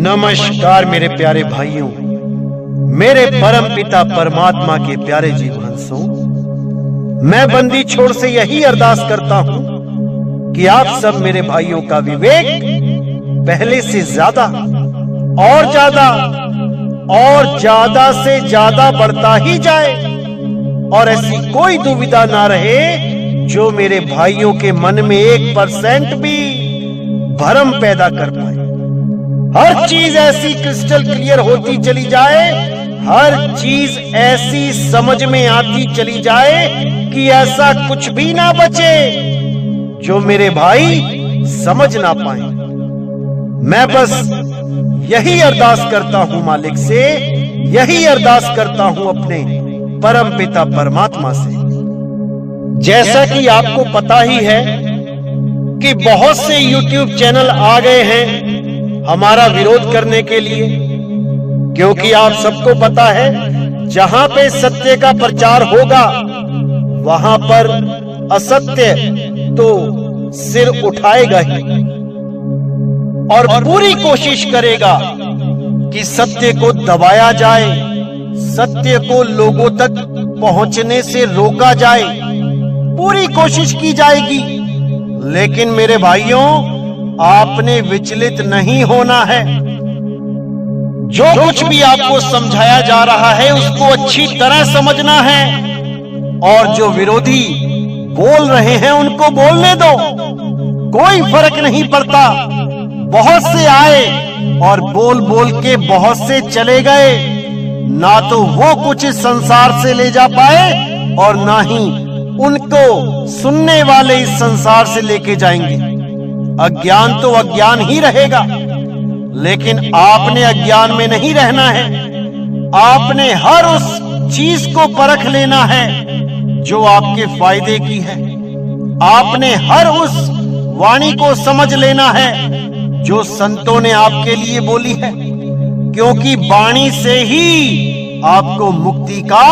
नमस्कार मेरे प्यारे भाइयों, मेरे परम पिता परमात्मा के प्यारे जीव हंसों। मैं बंदी छोड़ से यही अरदास करता हूं कि आप सब मेरे भाइयों का विवेक पहले से ज्यादा और ज्यादा से ज्यादा बढ़ता ही जाए और ऐसी कोई दुविधा ना रहे जो मेरे भाइयों के मन में 1% भी भ्रम पैदा कर पाए। हर चीज ऐसी क्रिस्टल क्लियर होती चली जाए, हर चीज ऐसी समझ में आती चली जाए कि ऐसा कुछ भी ना बचे जो मेरे भाई समझ ना पाए। मैं बस यही अरदास करता हूं मालिक से, यही अरदास करता हूं अपने परम पिता परमात्मा से। जैसा कि आपको पता ही है कि बहुत से YouTube चैनल आ गए हैं हमारा विरोध करने के लिए, क्योंकि आप सबको पता है जहां पे सत्य का प्रचार होगा वहां पर असत्य तो सिर उठाएगा ही और पूरी कोशिश करेगा कि सत्य को दबाया जाए, सत्य को लोगों तक पहुंचने से रोका जाए। पूरी कोशिश की जाएगी, लेकिन मेरे भाइयों आपने विचलित नहीं होना है। जो कुछ भी आपको समझाया जा रहा है उसको अच्छी तरह समझना है और जो विरोधी बोल रहे हैं उनको बोलने दो, कोई फर्क नहीं पड़ता। बहुत से आए और बोल बोल के बहुत से चले गए, ना तो वो कुछ इस संसार से ले जा पाए और ना ही उनको सुनने वाले इस संसार से लेके जाएंगे। अज्ञान तो अज्ञान ही रहेगा, लेकिन आपने अज्ञान में नहीं रहना है। आपने हर उस चीज को परख लेना है जो आपके फायदे की है। आपने हर उस वाणी को समझ लेना है जो संतों ने आपके लिए बोली है, क्योंकि वाणी से ही आपको मुक्ति का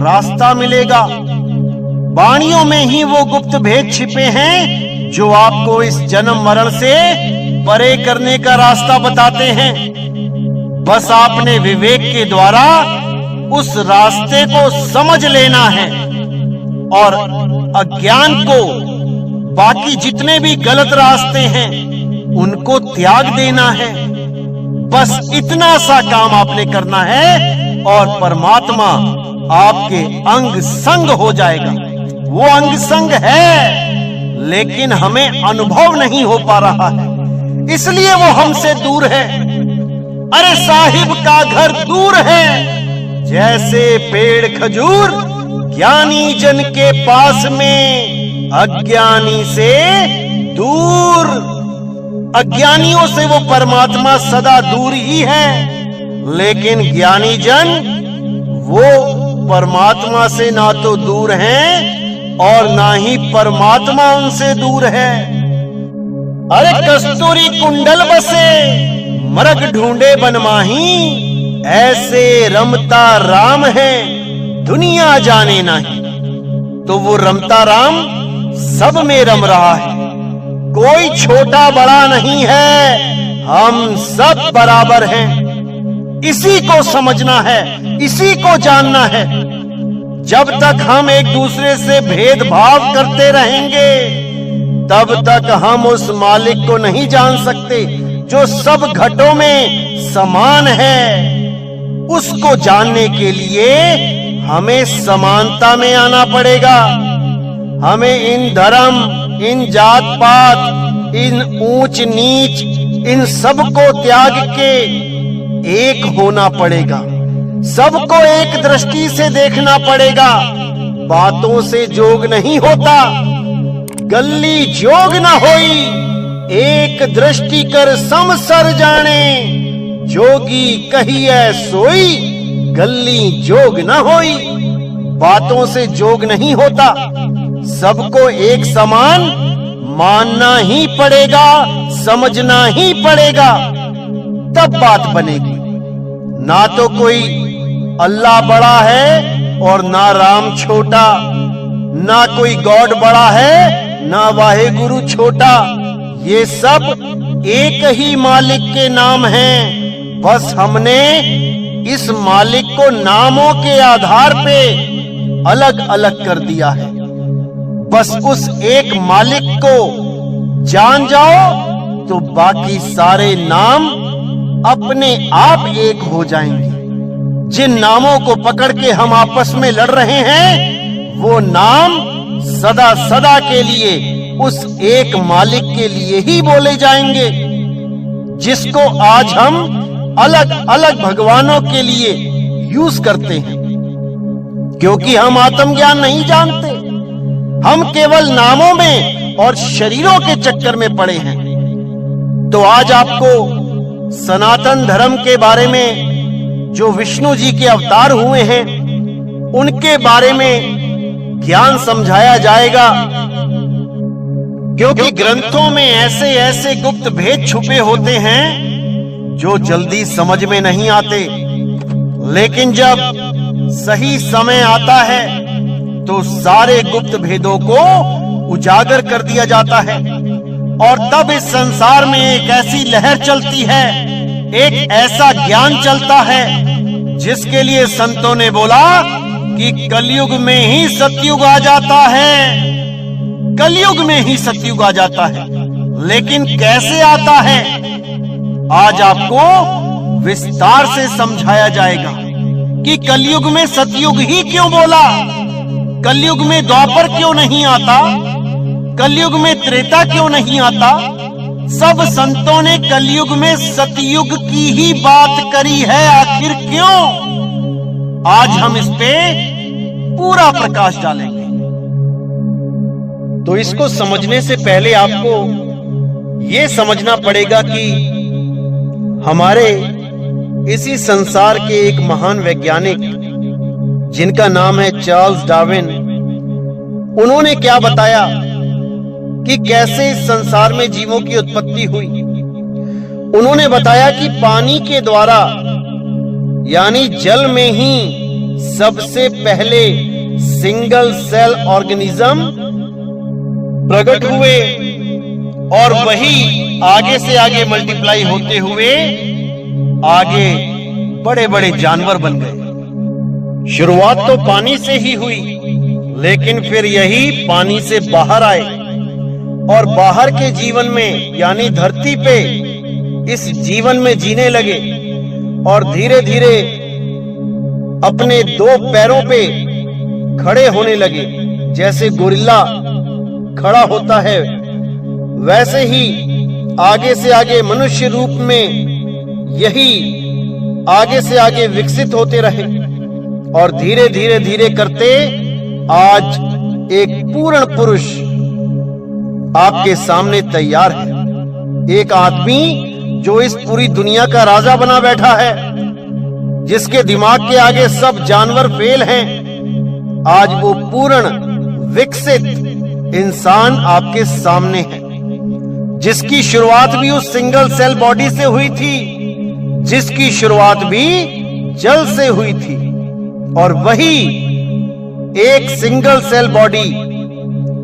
रास्ता मिलेगा। वाणियों में ही वो गुप्त भेद छिपे हैं जो आपको इस जन्म मरण से परे करने का रास्ता बताते हैं। बस आपने विवेक के द्वारा उस रास्ते को समझ लेना है और अज्ञान को, बाकी जितने भी गलत रास्ते हैं उनको त्याग देना है। बस इतना सा काम आपने करना है और परमात्मा आपके अंग संग हो जाएगा। वो अंग संग है लेकिन हमें अनुभव नहीं हो पा रहा है, इसलिए वो हमसे दूर है। अरे साहिब का घर दूर है जैसे पेड़ खजूर, ज्ञानी जन के पास में अज्ञानी से दूर। अज्ञानियों से वो परमात्मा सदा दूर ही है, लेकिन ज्ञानी जन वो परमात्मा से ना तो दूर हैं और ना ही परमात्मा उनसे दूर है। अरे कस्तूरी कुंडल बसे मरग ढूंढे बनमाही, ऐसे रमता राम है दुनिया जाने नहीं। तो वो रमता राम सब में रम रहा है, कोई छोटा बड़ा नहीं है, हम सब बराबर हैं। इसी को समझना है, इसी को जानना है। जब तक हम एक दूसरे से भेदभाव करते रहेंगे तब तक हम उस मालिक को नहीं जान सकते जो सब घटों में समान है। उसको जानने के लिए हमें समानता में आना पड़ेगा। हमें इन धर्म, इन जात पात, इन ऊंच नीच, इन सब को त्याग के एक होना पड़ेगा। सबको एक दृष्टि से देखना पड़ेगा। बातों से जोग नहीं होता, गल्ली जोग न होई, एक दृष्टि कर सम सर जाने, जोगी कहिए सोई, गल्ली जोग न होई। बातों से जोग नहीं होता, सबको एक समान मानना ही पड़ेगा, समझना ही पड़ेगा, तब बात बनेगी। ना तो कोई अल्लाह बड़ा है और ना राम छोटा, ना कोई गॉड बड़ा है ना वाहे गुरु छोटा। ये सब एक ही मालिक के नाम हैं, बस हमने इस मालिक को नामों के आधार पे अलग अलग कर दिया है। बस उस एक मालिक को जान जाओ तो बाकी सारे नाम अपने आप एक हो जाएंगे। जिन नामों को पकड़ के हम आपस में लड़ रहे हैं, वो नाम सदा सदा के लिए उस एक मालिक के लिए ही बोले जाएंगे, जिसको आज हम अलग अलग भगवानों के लिए यूज करते हैं। क्योंकि हम आत्मज्ञान नहीं जानते, हम केवल नामों में और शरीरों के चक्कर में पड़े हैं। तो आज आपको सनातन धर्म के बारे में, जो विष्णु जी के अवतार हुए हैं, उनके बारे में ज्ञान समझाया जाएगा। क्योंकि ग्रंथों में ऐसे ऐसे गुप्त भेद छुपे होते हैं जो जल्दी समझ में नहीं आते, लेकिन जब सही समय आता है तो सारे गुप्त भेदों को उजागर कर दिया जाता है। और तब इस संसार में एक ऐसी लहर चलती है, एक ऐसा ज्ञान चलता है, जिसके लिए संतों ने बोला कि कलयुग में ही सतयुग आ जाता है। कलयुग में ही सतयुग आ जाता है। लेकिन कैसे आता है, आज आपको विस्तार से समझाया जाएगा कि कलयुग में सतयुग ही क्यों बोला, कलयुग में द्वापर क्यों नहीं आता, कलयुग में त्रेता क्यों नहीं आता। सब संतों ने कलयुग में सतयुग की ही बात करी है, आखिर क्यों? आज हम इस पे पूरा प्रकाश डालेंगे। तो इसको समझने से पहले आपको ये समझना पड़ेगा कि हमारे इसी संसार के एक महान वैज्ञानिक, जिनका नाम है चार्ल्स डार्विन, उन्होंने क्या बताया कि कैसे इस संसार में जीवों की उत्पत्ति हुई। उन्होंने बताया कि पानी के द्वारा, यानी जल में ही सबसे पहले सिंगल सेल ऑर्गेनिज्म प्रकट हुए और वही आगे से आगे मल्टीप्लाई होते हुए आगे बड़े बड़े जानवर बन गए। शुरुआत तो पानी से ही हुई, लेकिन फिर यही पानी से बाहर आए और बाहर के जीवन में, यानी धरती पे इस जीवन में जीने लगे और धीरे धीरे अपने दो पैरों पे खड़े होने लगे। जैसे गोरिल्ला खड़ा होता है, वैसे ही आगे से आगे मनुष्य रूप में यही आगे से आगे विकसित होते रहे और धीरे धीरे धीरे करते आज एक पूर्ण पुरुष आपके सामने तैयार है। एक आदमी जो इस पूरी दुनिया का राजा बना बैठा है, जिसके दिमाग के आगे सब जानवर फेल हैं, आज वो पूर्ण विकसित इंसान आपके सामने है, जिसकी शुरुआत भी उस सिंगल सेल बॉडी से हुई थी, जिसकी शुरुआत भी जल से हुई थी। और वही एक सिंगल सेल बॉडी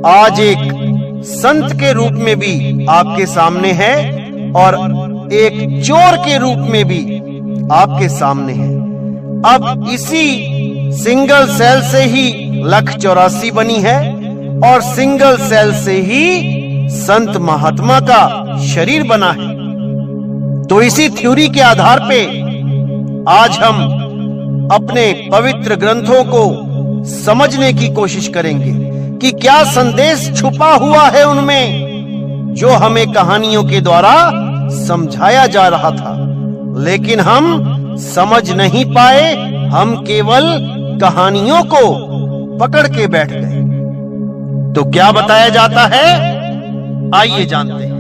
आज एक संत के रूप में भी आपके सामने है और एक चोर के रूप में भी आपके सामने है। अब इसी सिंगल सेल से ही 1,84,000 बनी है और सिंगल सेल से ही संत महात्मा का शरीर बना है। तो इसी थ्योरी के आधार पे आज हम अपने पवित्र ग्रंथों को समझने की कोशिश करेंगे कि क्या संदेश छुपा हुआ है उनमें, जो हमें कहानियों के द्वारा समझाया जा रहा था, लेकिन हम समझ नहीं पाए। हम केवल कहानियों को पकड़ के बैठ गए। तो क्या बताया जाता है, आइए जानते हैं।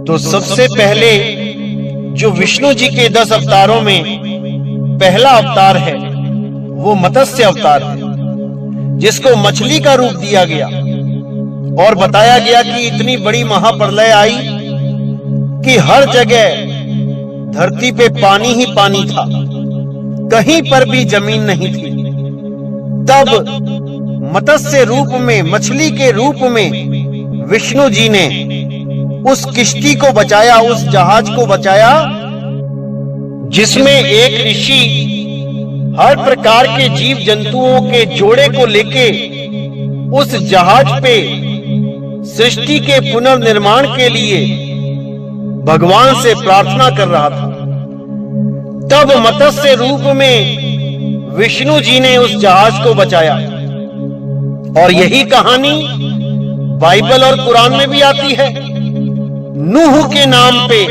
तो सबसे पहले जो विष्णु जी के 10 अवतारों में पहला अवतार है, वो मत्स्य अवतार है, जिसको मछली का रूप दिया गया और बताया गया कि इतनी बड़ी महाप्रलय आई कि हर जगह धरती पे पानी ही पानी था, कहीं पर भी जमीन नहीं थी। तब मत्स्य रूप में, मछली के रूप में विष्णु जी ने उस किश्ती को बचाया, उस जहाज को बचाया, जिसमें एक ऋषि हर प्रकार के जीव जंतुओं के जोड़े को लेके उस जहाज पे सृष्टि के पुनर्निर्माण के लिए भगवान से प्रार्थना कर रहा था। तब मत्स्य रूप में विष्णु जी ने उस जहाज को बचाया। और यही कहानी बाइबल और कुरान में भी आती है। नूह के नाम पे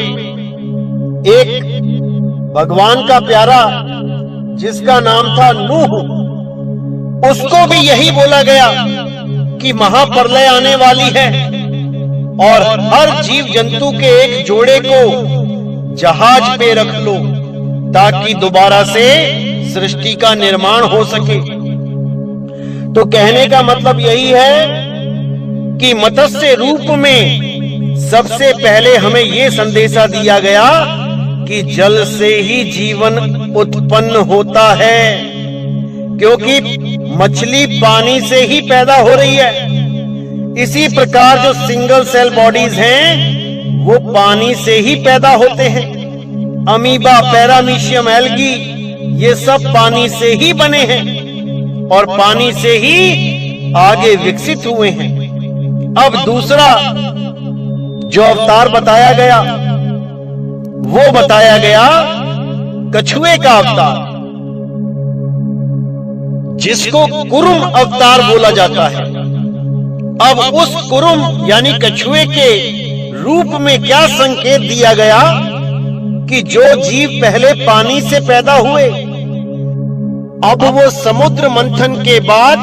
एक भगवान का प्यारा जिसका नाम था नूह, उसको भी यही बोला गया कि महाप्रलय आने वाली है और हर जीव जंतु के एक जोड़े को जहाज पे रख लो ताकि दोबारा से सृष्टि का निर्माण हो सके। तो कहने का मतलब यही है कि मत्स्य रूप में सबसे पहले हमें यह संदेशा दिया गया कि जल से ही जीवन उत्पन्न होता है, क्योंकि मछली पानी से ही पैदा हो रही है। इसी प्रकार जो सिंगल सेल बॉडीज हैं वो पानी से ही पैदा होते हैं। अमीबा, पैरामीशियम, एल्गी, ये सब पानी से ही बने हैं और पानी से ही आगे विकसित हुए हैं। अब दूसरा जो अवतार बताया गया वो बताया गया कछुए का अवतार, जिसको कुरुम अवतार बोला जाता है। अब उस कुरुम यानी कछुए के रूप में क्या संकेत दिया गया कि जो जीव पहले पानी से पैदा हुए, अब वो समुद्र मंथन के बाद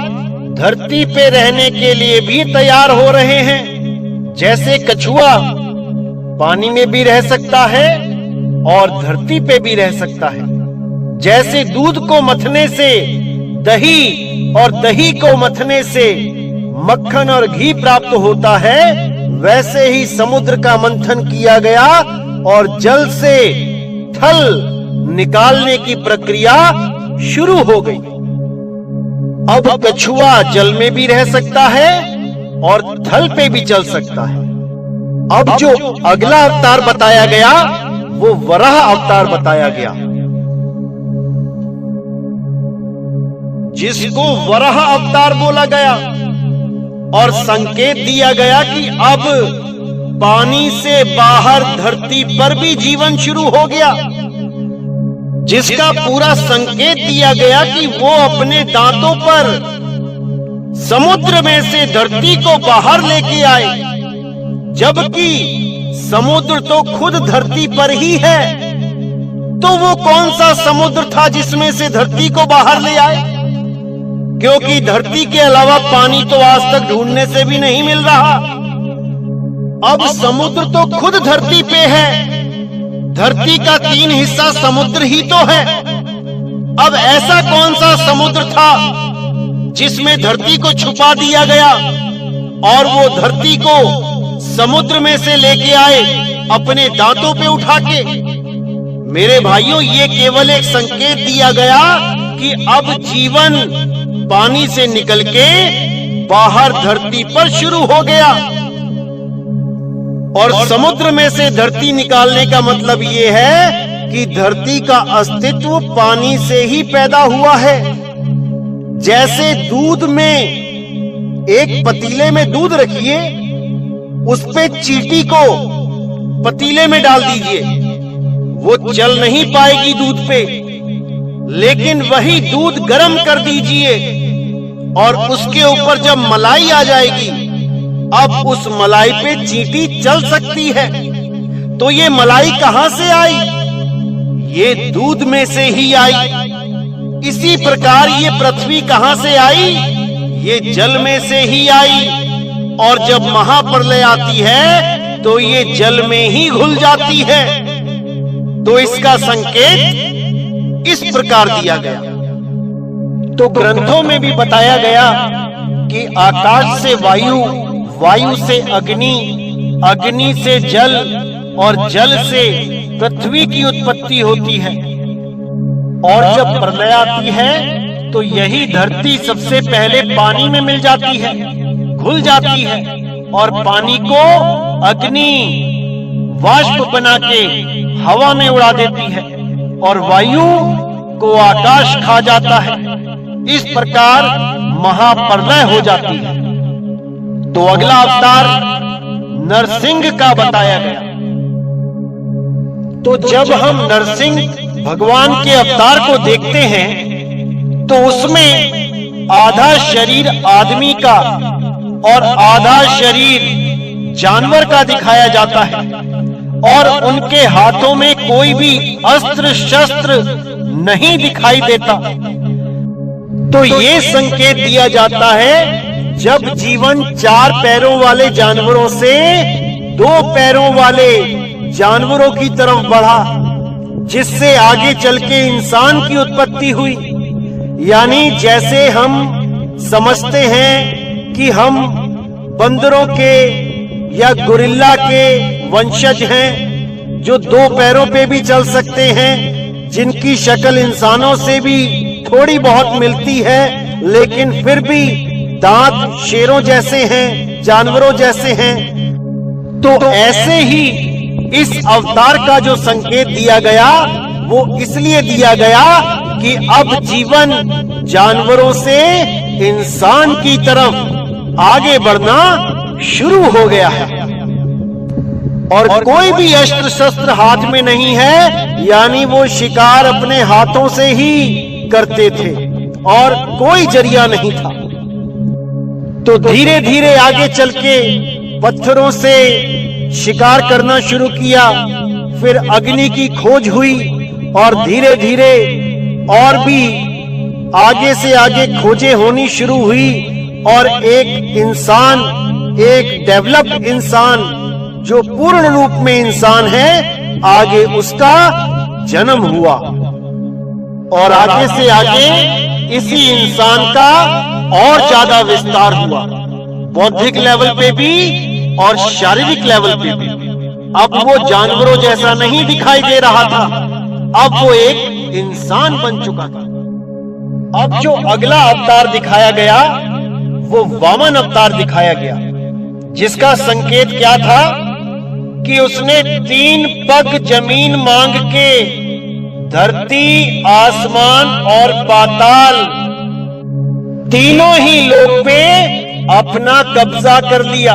धरती पे रहने के लिए भी तैयार हो रहे हैं। जैसे कछुआ पानी में भी रह सकता है और धरती पे भी रह सकता है। जैसे दूध को मथने से दही और दही को मथने से मक्खन और घी प्राप्त होता है, वैसे ही समुद्र का मंथन किया गया और जल से थल निकालने की प्रक्रिया शुरू हो गई। अब कछुआ जल में भी रह सकता है और थल पे भी चल सकता है। अब जो अगला अवतार बताया गया वो वराह अवतार बताया गया, जिसको वराह अवतार बोला गया और संकेत दिया गया कि अब पानी से बाहर धरती पर भी जीवन शुरू हो गया, जिसका पूरा संकेत दिया गया कि वो अपने दांतों पर समुद्र में से धरती को बाहर लेके आए, जबकि समुद्र तो खुद धरती पर ही है। तो वो कौन सा समुद्र था जिसमें से धरती को बाहर ले आए? क्योंकि धरती के अलावा पानी तो आज तक ढूंढने से भी नहीं मिल रहा। अब समुद्र तो खुद धरती पे है, धरती का 3 हिस्सा समुद्र ही तो है। अब ऐसा कौन सा समुद्र था जिसमें धरती को छुपा दिया गया और वो धरती को समुद्र में से लेके आए अपने दांतों पे उठा के? मेरे भाइयों, ये केवल एक संकेत दिया गया कि अब जीवन पानी से निकल के बाहर धरती पर शुरू हो गया। और समुद्र में से धरती निकालने का मतलब ये है कि धरती का अस्तित्व पानी से ही पैदा हुआ है। जैसे दूध में, एक पतीले में दूध रखिए, उस पे चींटी को पतीले में डाल दीजिए, वो चल नहीं पाएगी दूध पे। लेकिन वही दूध गर्म कर दीजिए और उसके ऊपर जब मलाई आ जाएगी, अब उस मलाई पे चींटी चल सकती है। तो ये मलाई कहां से आई? ये दूध में से ही आई। इसी प्रकार ये पृथ्वी कहां से आई? ये जल में से ही आई। और जब महाप्रलय आती है तो ये जल में ही घुल जाती है। तो इसका संकेत इस प्रकार दिया गया। तो ग्रंथों में भी बताया गया कि आकाश से वायु, वायु से अग्नि, अग्नि से जल और जल से पृथ्वी की उत्पत्ति होती है। और जब प्रलय आती है तो यही धरती सबसे पहले पानी में मिल जाती है, घुल जाती है। और पानी को अग्नि वाष्प बना के हवा में उड़ा देती है और वायु को आकाश खा जाता है। इस प्रकार महाप्रलय हो जाती है। तो अगला अवतार नरसिंह का बताया गया। तो जब हम नरसिंह भगवान के अवतार को देखते हैं तो उसमें आधा शरीर आदमी का और आधा शरीर जानवर का दिखाया जाता है और उनके हाथों में कोई भी अस्त्र शस्त्र नहीं दिखाई देता। तो ये संकेत दिया जाता है जब जीवन 4 पैरों वाले जानवरों से 2 पैरों वाले जानवरों की तरफ बढ़ा, जिससे आगे चल के इंसान की उत्पत्ति हुई। यानी जैसे हम समझते हैं कि हम बंदरों के या गोरिल्ला के वंशज हैं, जो 2 पैरों पे भी चल सकते हैं, जिनकी शक्ल इंसानों से भी थोड़ी बहुत मिलती है, लेकिन फिर भी दांत शेरों जैसे हैं, जानवरों जैसे हैं। तो ऐसे ही इस अवतार का जो संकेत दिया गया वो इसलिए दिया गया कि अब जीवन जानवरों से इंसान की तरफ आगे बढ़ना शुरू हो गया है और कोई भी अस्त्र शस्त्र हाथ में नहीं है। यानी वो शिकार अपने हाथों से ही करते थे और कोई जरिया नहीं था। तो धीरे धीरे आगे चल के पत्थरों से शिकार करना शुरू किया, फिर अग्नि की खोज हुई और धीरे धीरे और भी आगे से आगे खोजें होनी शुरू हुई और एक इंसान, एक डेवलप्ड इंसान जो पूर्ण रूप में इंसान है, आगे उसका जन्म हुआ और आगे से आगे इसी इंसान का और ज्यादा विस्तार हुआ, बौद्धिक लेवल पे भी और शारीरिक लेवल पे भी। अब वो जानवरों जैसा नहीं दिखाई दे रहा था, अब वो एक इंसान बन चुका था। अब जो अगला अवतार दिखाया गया वो वामन अवतार दिखाया गया, जिसका संकेत क्या था कि उसने 3 पग जमीन मांग के धरती, आसमान और पाताल तीनों ही लोक पे अपना कब्जा कर लिया।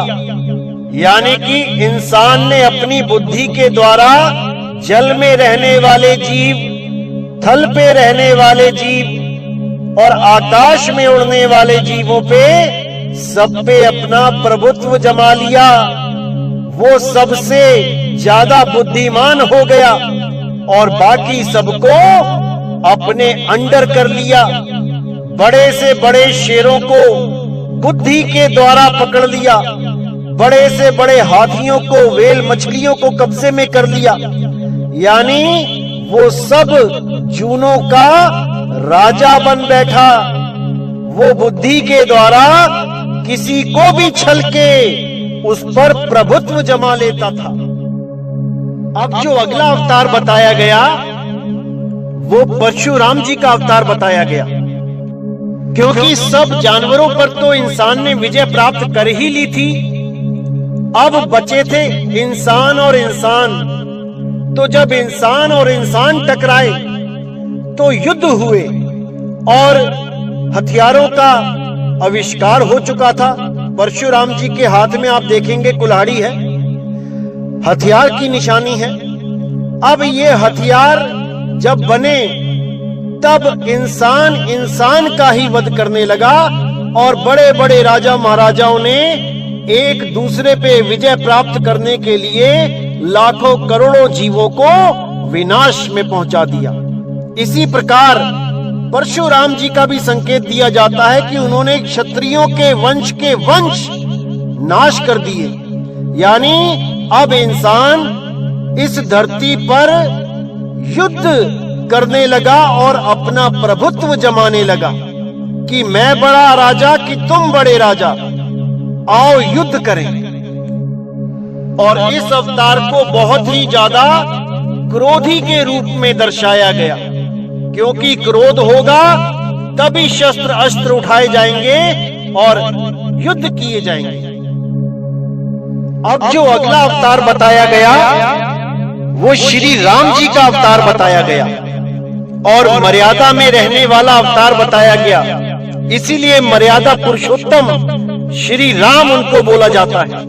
यानी कि इंसान ने अपनी बुद्धि के द्वारा जल में रहने वाले जीव, थल पे रहने वाले जीव और आकाश में उड़ने वाले जीवों पे सब पे अपना प्रभुत्व जमा लिया। वो सबसे ज्यादा बुद्धिमान हो गया और बाकी सबको अपने अंडर कर लिया। बड़े से बड़े शेरों को बुद्धि के द्वारा पकड़ लिया, बड़े से बड़े हाथियों को, व्हेल मछलियों को कब्जे में कर लिया। यानी वो सब जूनों का राजा बन बैठा। वो बुद्धि के द्वारा किसी को भी छल के उस पर प्रभुत्व जमा लेता था। अब जो अगला अवतार बताया गया वो परशुराम जी का अवतार बताया गया, क्योंकि सब जानवरों पर तो इंसान ने विजय प्राप्त कर ही ली थी। अब बचे थे इंसान और इंसान। तो जब इंसान और इंसान टकराए तो युद्ध हुए और हथियारों का आविष्कार हो चुका था। परशुराम जी के हाथ में आप देखेंगे कुल्हाड़ी है, हथियार की निशानी है। अब ये हथियार जब बने तब इंसान इंसान का ही वध करने लगा और बड़े बड़े राजा महाराजाओं ने एक दूसरे पे विजय प्राप्त करने के लिए लाखों करोड़ों जीवों को विनाश में पहुंचा दिया। इसी प्रकार परशुराम जी का भी संकेत दिया जाता है कि उन्होंने क्षत्रियों के वंश नाश कर दिए। यानी अब इंसान इस धरती पर युद्ध करने लगा और अपना प्रभुत्व जमाने लगा कि मैं बड़ा राजा कि तुम बड़े राजा, आओ युद्ध करें। और इस अवतार को बहुत ही ज्यादा क्रोधी के रूप में दर्शाया गया, क्योंकि क्रोध होगा तभी शस्त्र अस्त्र उठाए जाएंगे और युद्ध किए जाएंगे। अब जो अगला अवतार बताया गया वो श्री राम जी का अवतार बताया गया और मर्यादा में रहने वाला अवतार बताया गया। इसीलिए मर्यादा पुरुषोत्तम श्री राम उनको बोला जाता है।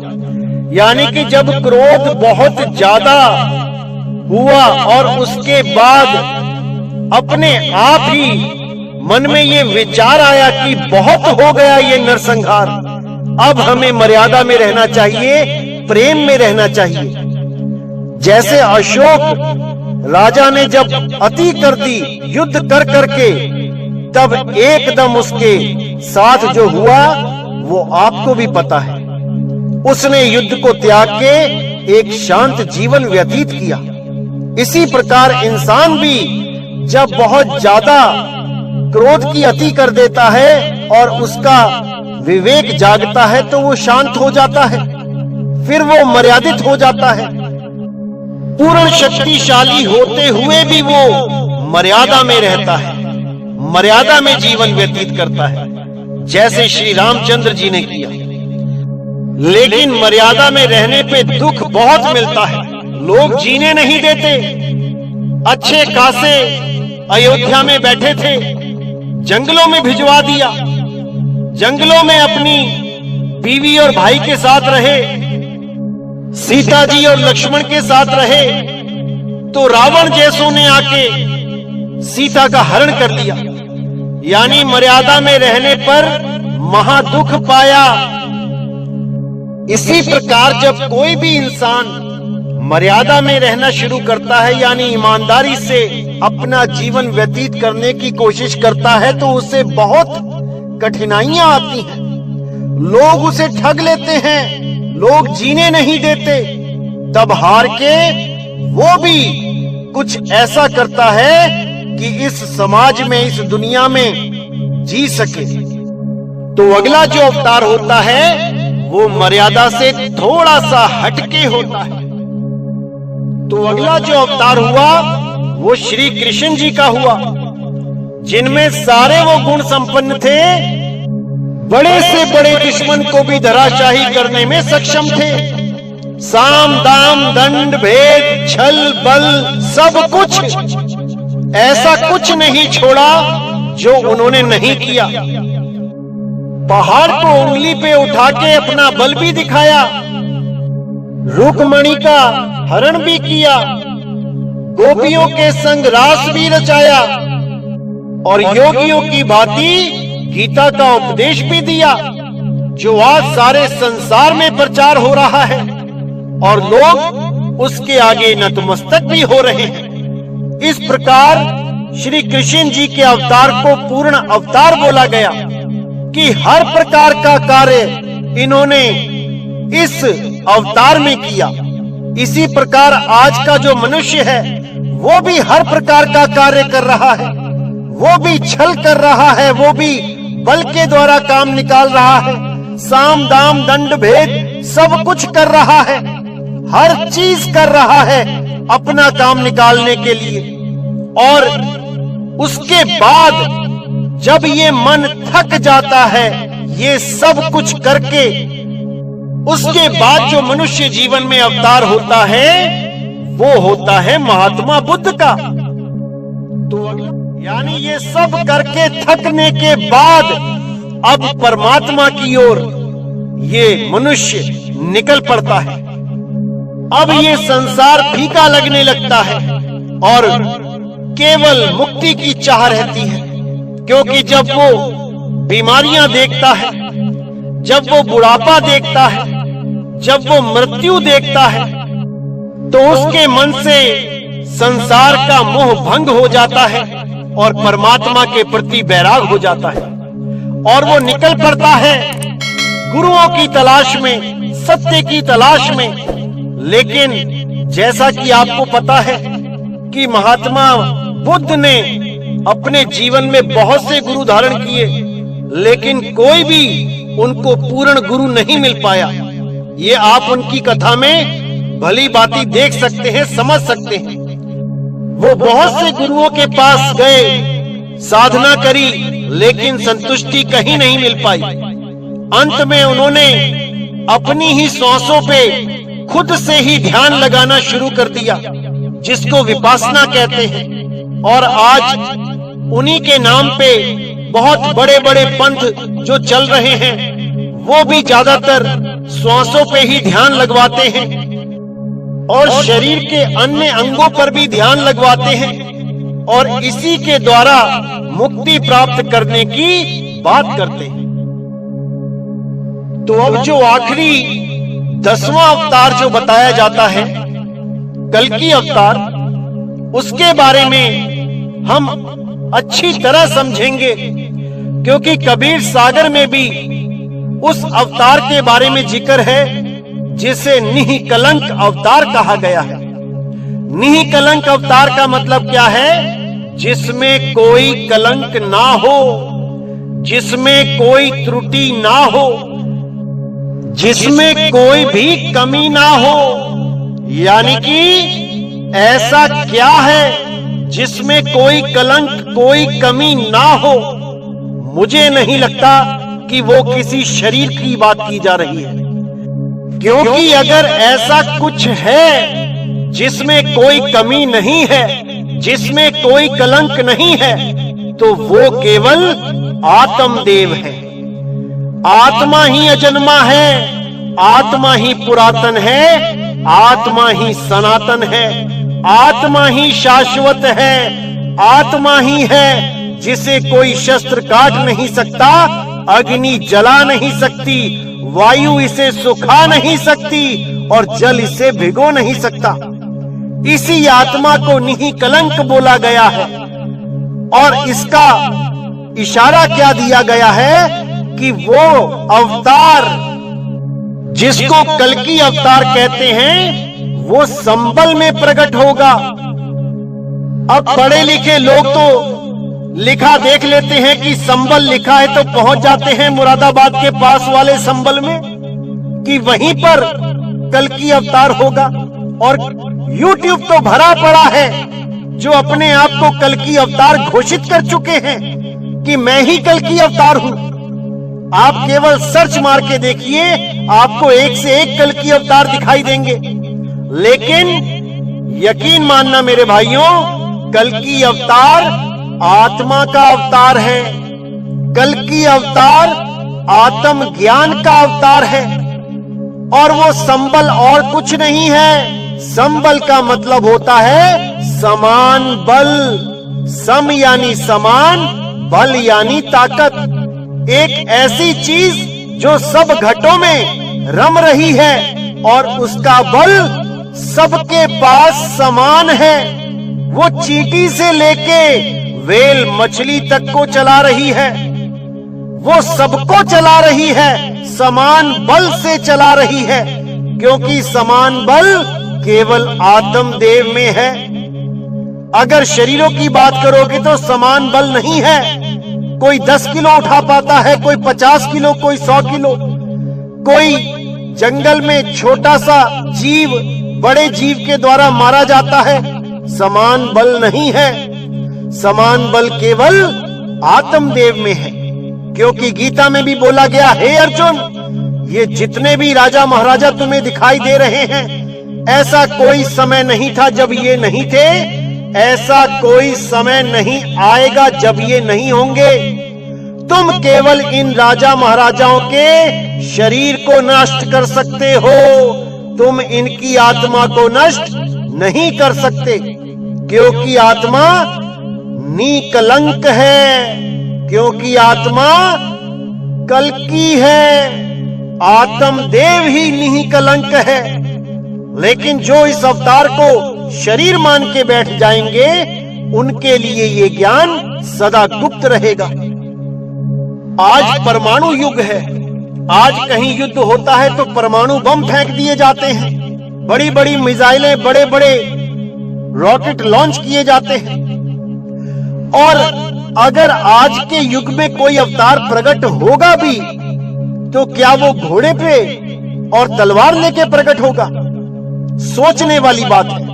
यानी कि जब क्रोध बहुत ज्यादा हुआ और उसके बाद अपने आप ही मन में ये विचार आया कि बहुत हो गया ये नरसंहार, अब हमें मर्यादा में रहना चाहिए, प्रेम में रहना चाहिए। जैसे अशोक राजा ने जब अति कर दी युद्ध कर करके, तब एकदम उसके साथ जो हुआ वो आपको भी पता है। उसने युद्ध को त्याग के एक शांत जीवन व्यतीत किया। इसी प्रकार इंसान भी जब बहुत ज्यादा क्रोध की अति कर देता है और उसका विवेक जागता है तो वो शांत हो जाता है, फिर वो मर्यादित हो जाता है। पूर्ण शक्तिशाली होते हुए भी वो मर्यादा में रहता है, मर्यादा में जीवन व्यतीत करता है, जैसे श्री रामचंद्र जी ने किया। लेकिन मर्यादा में रहने पे दुख बहुत मिलता है, लोग जीने नहीं देते। अच्छे खासे अयोध्या में बैठे थे, जंगलों में भिजवा दिया, जंगलों में अपनी बीवी और भाई के साथ रहे, सीता जी और लक्ष्मण के साथ रहे, तो रावण जैसों ने आके सीता का हरण कर दिया। यानी मर्यादा में रहने पर महादुख पाया। इसी प्रकार जब कोई भी इंसान मर्यादा में रहना शुरू करता है, यानी ईमानदारी से अपना जीवन व्यतीत करने की कोशिश करता है, तो उसे बहुत कठिनाइयां आती हैं। लोग उसे ठग लेते हैं, लोग जीने नहीं देते। तब हार के वो भी कुछ ऐसा करता है कि इस समाज में, इस दुनिया में जी सके। तो अगला जो अवतार होता है वो मर्यादा से थोड़ा सा हटके होता है। तो अगला जो अवतार हुआ वो श्री कृष्ण जी का हुआ, जिनमें सारे वो गुण संपन्न थे, बड़े से बड़े दुश्मन को भी धराशाही करने में सक्षम थे। साम दाम दंड भेद छल बल सब कुछ, ऐसा कुछ नहीं छोड़ा जो उन्होंने नहीं किया। पहाड़ को उंगली पे उठा के अपना बल भी दिखाया, रुक्मणी का हरण भी किया, गोपियों के संग रास भी रचाया और योगियों की भांति गीता का उपदेश भी दिया, जो आज सारे संसार में प्रचार हो रहा है और लोग उसके आगे नतमस्तक भी हो रहे हैं। इस प्रकार श्री कृष्ण जी के अवतार को पूर्ण अवतार बोला गया कि हर प्रकार का कार्य इन्होंने इस अवतार में किया। इसी प्रकार आज का जो मनुष्य है वो भी हर प्रकार का कार्य कर रहा है, वो भी छल कर रहा है, वो भी बल के द्वारा काम निकाल रहा है, साम दाम दंड भेद सब कुछ कर रहा है, हर चीज कर रहा है अपना काम निकालने के लिए। और उसके बाद जब ये मन थक जाता है ये सब कुछ करके, उसके बाद जो मनुष्य जीवन में अवतार होता है वो होता है महात्मा बुद्ध का। तो यानी ये सब करके थकने के बाद अब परमात्मा की ओर ये मनुष्य निकल पड़ता है। अब ये संसार फीका लगने लगता है और केवल मुक्ति की चाह रहती है, क्योंकि जब वो बीमारियां देखता है, जब वो बुढ़ापा देखता है, जब वो मृत्यु देखता है, तो उसके मन से संसार का मोह भंग हो जाता है और परमात्मा के प्रति बैराग हो जाता है और वो निकल पड़ता है गुरुओं की तलाश में, सत्य की तलाश में। लेकिन जैसा कि आपको पता है कि महात्मा बुद्ध ने अपने जीवन में बहुत से गुरु धारण किए, लेकिन कोई भी उनको पूर्ण गुरु नहीं मिल पाया। ये आप उनकी कथा में भली बाती देख सकते हैं, समझ सकते हैं। वो बहुत से गुरुओं के पास गए, साधना करी, लेकिन संतुष्टि कहीं नहीं मिल पाई। अंत में उन्होंने अपनी ही सांसों पे खुद से ही ध्यान लगाना शुरू कर दिया, जिसको विपासना कहते हैं। और आज उन्हीं के नाम पे बहुत बड़े बड़े पंथ जो चल रहे हैं, वो भी ज्यादातर सांसों पे ही ध्यान लगवाते हैं और शरीर के अन्य अंगों पर भी ध्यान लगवाते हैं और इसी के द्वारा मुक्ति प्राप्त करने की बात करते हैं। तो अब जो आखिरी 10वां अवतार जो बताया जाता है, कल्कि अवतार, उसके बारे में हम अच्छी तरह समझेंगे, क्योंकि कबीर सागर में भी उस अवतार के बारे में जिक्र है जिसे निःकलंक अवतार कहा गया है। निःकलंक अवतार का मतलब क्या है? जिसमें कोई कलंक ना हो, जिसमें कोई त्रुटि ना हो, जिसमें कोई भी कमी ना हो। यानी कि ऐसा क्या है जिसमें कोई कलंक, कोई कमी ना हो? मुझे नहीं लगता कि वो किसी शरीर की बात की जा रही है, क्योंकि अगर ऐसा कुछ है जिसमें कोई कमी नहीं है, जिसमें कोई कलंक नहीं है, तो वो केवल आत्मदेव है। आत्मा ही अजन्मा है, आत्मा ही पुरातन है, आत्मा ही सनातन है, आत्मा ही शाश्वत है, आत्मा ही है जिसे कोई शस्त्र काट नहीं सकता, अग्नि जला नहीं सकती, वायु इसे सुखा नहीं सकती और जल इसे भिगो नहीं सकता। इसी आत्मा को निःकलंक बोला गया है। और इसका इशारा क्या दिया गया है कि वो अवतार जिसको कल्कि अवतार कहते हैं, वो संबल में प्रकट होगा। अब पढ़े लिखे लोग तो लिखा देख लेते हैं कि संबल लिखा है तो पहुंच जाते हैं मुरादाबाद के पास वाले संबल में कि वहीं पर कल्कि अवतार होगा। और YouTube तो भरा पड़ा है जो अपने आप को कल्कि अवतार घोषित कर चुके हैं कि मैं ही कल्कि अवतार हूं। आप केवल सर्च मार के देखिए, आपको एक से एक कल्कि अवतार दिखाई देंगे। लेकिन यकीन मानना मेरे भाइयों, कल्कि अवतार आत्मा का अवतार है। कल्कि अवतार आत्म ज्ञान का अवतार है और वो संबल और कुछ नहीं है। संबल का मतलब होता है समान बल। सम यानी समान, बल यानी ताकत। एक ऐसी चीज जो सब घटों में रम रही है और उसका बल सबके पास समान है। वो चींटी से लेके वेल मछली तक को चला रही है, वो सबको चला रही है, समान बल से चला रही है, क्योंकि समान बल केवल आत्मदेव में है। अगर शरीरों की बात करोगे तो समान बल नहीं है। कोई 10 किलो उठा पाता है, कोई 50 किलो, कोई 100 किलो। कोई जंगल में छोटा सा जीव बड़े जीव के द्वारा मारा जाता है, समान बल नहीं है। समान बल केवल आत्मदेव में है, क्योंकि गीता में भी बोला गया, हे अर्जुन, ये जितने भी राजा महाराजा तुम्हें दिखाई दे रहे हैं, ऐसा कोई समय नहीं था जब ये नहीं थे, ऐसा कोई समय नहीं आएगा जब ये नहीं होंगे। तुम केवल इन राजा महाराजाओं के शरीर को नष्ट कर सकते हो, तुम इनकी आत्मा को नष्ट नहीं कर सकते, क्योंकि आत्मा निकलंक है, क्योंकि आत्मा कल्कि है। आत्मदेव ही निकलंक है। लेकिन जो इस अवतार को शरीर मान के बैठ जाएंगे, उनके लिए ये ज्ञान सदा गुप्त रहेगा। आज परमाणु युग है। आज कहीं युद्ध होता है तो परमाणु बम फेंक दिए जाते हैं, बड़ी बड़ी मिसाइलें, बड़े बड़े रॉकेट लॉन्च किए जाते हैं। और अगर आज के युग में कोई अवतार प्रकट होगा भी, तो क्या वो घोड़े पे और तलवार लेके प्रकट होगा? सोचने वाली बात है।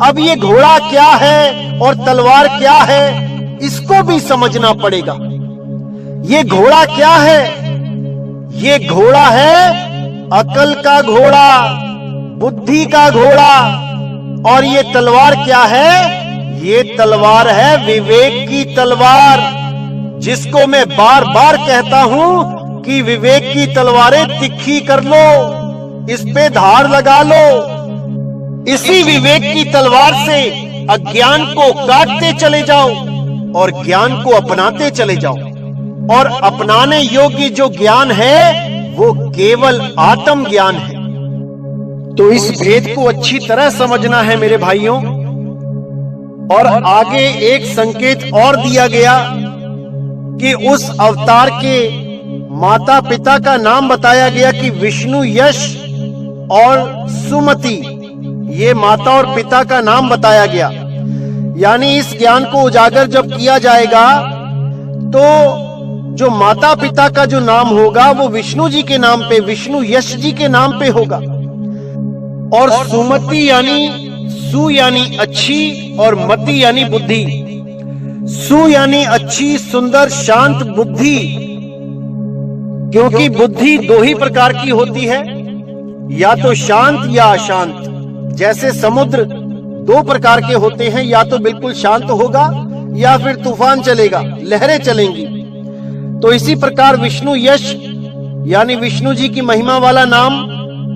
अब ये घोड़ा क्या है और तलवार क्या है, इसको भी समझना पड़ेगा। ये घोड़ा क्या है? ये घोड़ा है अकल का घोड़ा, बुद्धि का घोड़ा। और ये तलवार क्या है? ये तलवार है विवेक की तलवार, जिसको मैं बार बार कहता हूं कि विवेक की तलवारें तिखी कर लो, इस पे धार लगा लो। इसी विवेक की तलवार से अज्ञान को काटते चले जाओ और ज्ञान को अपनाते चले जाओ। और अपनाने योग्य जो ज्ञान है वो केवल आत्म ज्ञान है। तो इस भेद को अच्छी तरह समझना है मेरे भाइयों। और आगे एक संकेत और दिया गया कि उस अवतार के माता पिता का नाम बताया गया कि विष्णु, यश और सुमति, ये माता और पिता का नाम बताया गया। यानी इस ज्ञान को उजागर जब किया जाएगा तो जो माता पिता का जो नाम होगा वो विष्णु जी के नाम पे, विष्णु यश जी के नाम पे होगा। और सुमति यानी सु यानी अच्छी और मति यानी बुद्धि। सु यानी अच्छी, सुंदर, शांत बुद्धि। क्योंकि बुद्धि दो ही प्रकार की होती है, या तो शांत या अशांत। जैसे समुद्र दो प्रकार के होते हैं, या तो बिल्कुल शांत होगा या फिर तूफान चलेगा, लहरें चलेंगी। तो इसी प्रकार विष्णु यश यानी विष्णु जी की महिमा वाला नाम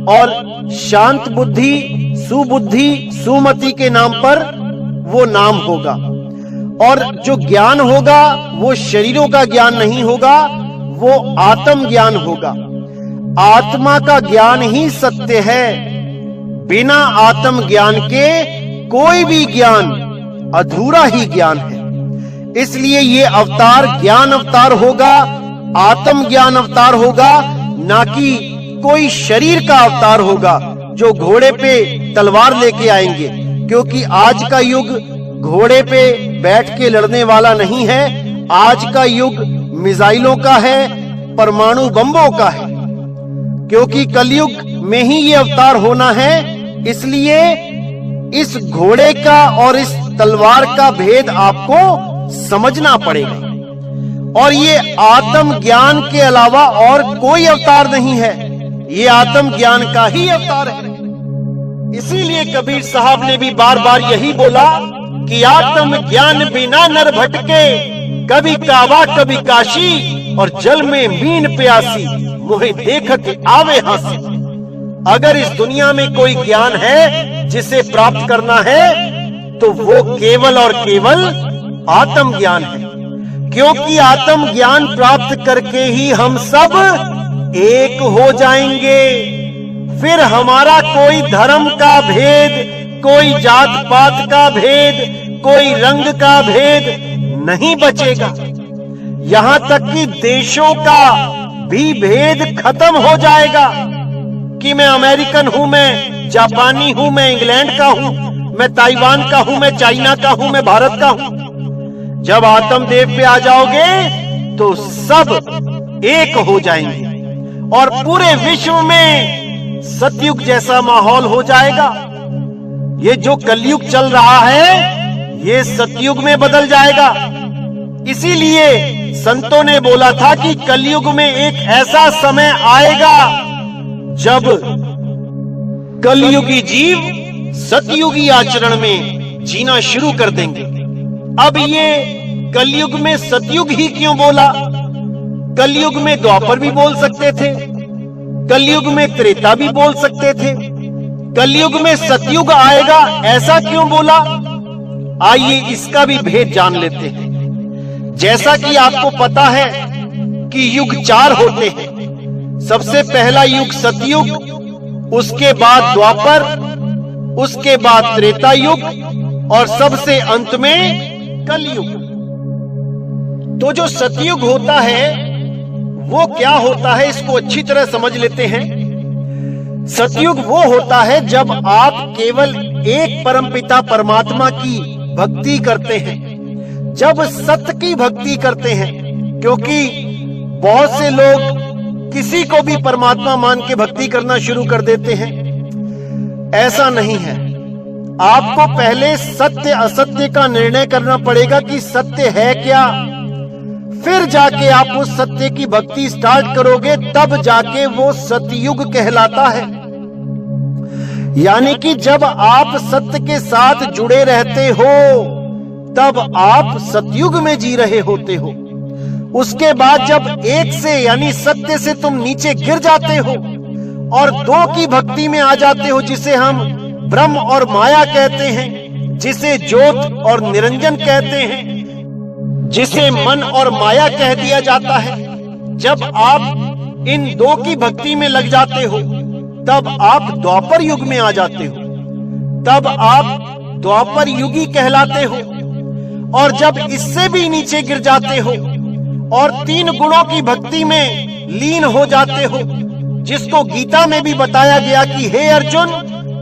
और शांत बुद्धि, सुबुद्धि, सुमति के नाम पर वो नाम होगा। और जो ज्ञान होगा वो शरीरों का ज्ञान नहीं होगा, वो आत्म ज्ञान होगा। आत्मा का ज्ञान ही सत्य है। बिना आत्म ज्ञान के कोई भी ज्ञान अधूरा ही ज्ञान है। इसलिए ये अवतार ज्ञान अवतार होगा, आत्म ज्ञान अवतार होगा, ना कि कोई शरीर का अवतार होगा जो घोड़े पे तलवार लेके आएंगे। क्योंकि आज का युग घोड़े पे बैठ के लड़ने वाला नहीं है। आज का युग मिसाइलों का है, परमाणु बम्बों का है। क्योंकि कलयुग में ही ये अवतार होना है। इसलिए इस घोड़े का और इस तलवार का भेद आपको समझना पड़ेगा। और ये आत्म ज्ञान के अलावा और कोई अवतार नहीं है, ये आत्म ज्ञान का ही अवतार है। इसीलिए कबीर साहब ने भी बार बार यही बोला कि आत्म ज्ञान बिना नर भटके, कभी काबा कभी काशी और जल में मीन प्यासी, मुहे देख के आवे हंसी। अगर इस दुनिया में कोई ज्ञान है जिसे प्राप्त करना है तो वो केवल और केवल आत्म ज्ञान है। क्योंकि आत्म ज्ञान प्राप्त करके ही हम सब एक हो जाएंगे। फिर हमारा कोई धर्म का भेद, कोई जात पात का भेद, कोई रंग का भेद नहीं बचेगा। यहां तक कि देशों का भी भेद खत्म हो जाएगा कि मैं अमेरिकन हूं, मैं जापानी हूं, मैं इंग्लैंड का हूं, मैं ताइवान का हूं, मैं चाइना का हूं, मैं भारत का हूं। जब आत्मदेव पे आ जाओगे तो सब एक हो जाएंगे और पूरे विश्व में सतयुग जैसा माहौल हो जाएगा। ये जो कलयुग चल रहा है ये सतयुग में बदल जाएगा। इसीलिए संतों ने बोला था कि कलयुग में एक ऐसा समय आएगा जब कलयुगी जीव सतयुगी आचरण में जीना शुरू कर देंगे। अब ये कलयुग में सतयुग ही क्यों बोला? कलयुग में द्वापर भी बोल सकते थे, कलयुग में त्रेता भी बोल सकते थे, कलयुग में सतयुग आएगा ऐसा क्यों बोला? आइए इसका भी भेद जान लेते हैं। जैसा कि आपको पता है कि युग 4 होते हैं। सबसे पहला युग सतयुग, उसके बाद द्वापर, उसके बाद त्रेता युग और सबसे अंत में कलयुग। तो जो सतयुग होता है वो क्या होता है, इसको अच्छी तरह समझ लेते हैं। सतयुग वो होता है जब आप केवल एक परमपिता परमात्मा की भक्ति करते हैं, जब सत्य की भक्ति करते हैं। क्योंकि बहुत से लोग किसी को भी परमात्मा मान के भक्ति करना शुरू कर देते हैं। ऐसा नहीं है। आपको पहले सत्य असत्य का निर्णय करना पड़ेगा कि सत्य है क्या, फिर जाके आप उस सत्य की भक्ति स्टार्ट करोगे, तब जाके वो सतयुग कहलाता है। यानी कि जब आप सत्य के साथ जुड़े रहते हो तब आप सतयुग में जी रहे होते हो। उसके बाद जब एक से यानी सत्य से तुम नीचे गिर जाते हो और दो की भक्ति में आ जाते हो, जिसे हम ब्रह्म और माया कहते हैं, जिसे ज्योत और निरंजन कहते हैं, जिसे मन और माया कह दिया जाता है। जब आप इन दो की भक्ति में लग जाते हो तब आप द्वापर युग में आ जाते हो, तब आप द्वापर युगी कहलाते हो। और जब इससे भी नीचे गिर जाते हो और तीन गुणों की भक्ति में लीन हो जाते हो, जिसको गीता में भी बताया गया कि हे अर्जुन,